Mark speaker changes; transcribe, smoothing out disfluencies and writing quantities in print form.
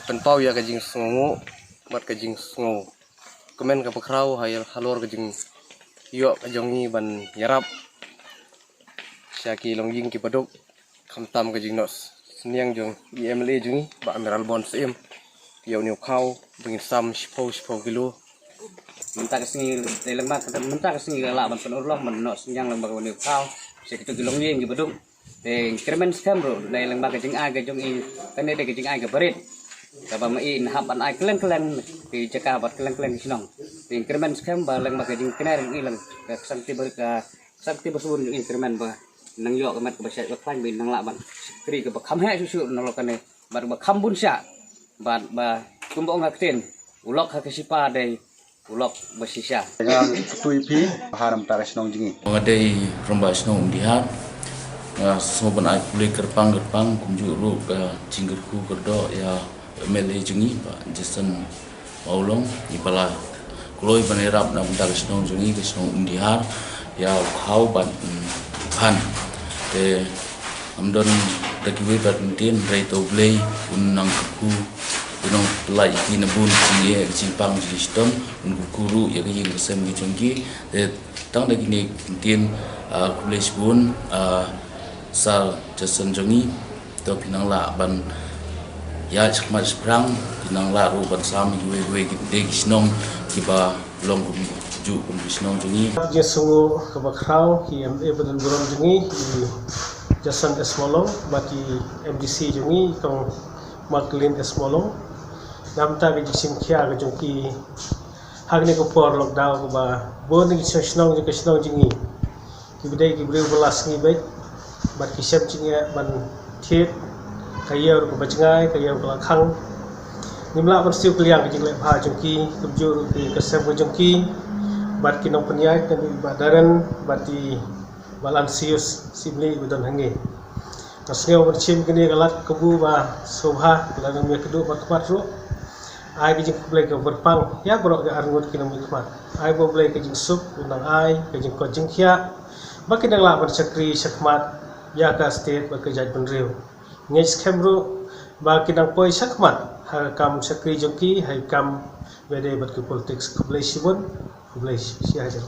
Speaker 1: penpau ya kajing songo mat kajing songo komen ka pakrau hayal halor kajing yo kajongi ban yarap syaki longjing ki paduk kamtam kajing nos seniang jong IMLA jungi ba amiral bon sim yo niu khau bingin sam shpo kilo
Speaker 2: mentak singi lembak mentak singi la ban penurloh menos yang lembak niu khau sekitu longjing ki paduk Kremen scam bro, dari lembah kecing ai kejong i, kan ada kecing ai keberit, kalau mai hapan ai kelen di cekah buat kelen sinong. Di kremen scam bah lembah kecing kena ini lang, sakti bersubun ini kremen bah, nang yok kemat kebasyat keklan bin nang laban, kri kebakam hek susu nolokan ni, bar bakam bun syak, bar kumbong haktin, ulok hakesipa dari ulok bersisya.
Speaker 3: Dengan tuipi haram taras nong jingi.
Speaker 4: Mengadai rombak senong dihat. Semua benai pulih gerpang kunjuk ru ke jinggerku kerdo ya MLA jungi Pak Jason Maulong ipala kuloi panerap na bentar senong jungi ke senong undihar ya kau ban pan te amdon dakiwe badminton reito play unang kuku unang pelai iki nebun singe simpang sistem guru ya ke yang kesem jungi te tang daki ni tin kulai spun sal Jason jungi to pinang la ban ya chakma sprang pinang la ru ban sam gue gede gisnong kiba long ju gisnong jungi
Speaker 5: jesu kebakrau ki MA badan buron jungi Jason Esmolong baki MDC jungi tong Maklin Esmolong namta ke jisim kia ke jungki hagne ko por lockdown ko ba bon ni shnong jungi ki bidai ki breu belas ni baik bat kisep cinga ban thiet kaya ko bacngai kaya ko khang nimla ban siu kliang jing le pha jongki kubjur ki kesep jongki bat kinong penyai kan badaran bati balansius sibli budon hange kasneu bercim kini galat kebu ba sobha lalu me kedu bat patro ai ki jing play ke berpang ya borok ga arngut kinong mikmat ai bo play ke jing sup unang ai ke jing ko jing khia baki dang la ban sakri sakmat ya ka state bekerja penriu ngej kemru ba kinang poi sakmat ha kam sakri joki hai kam bede bat ke politics kublai sibun kublai sia hajar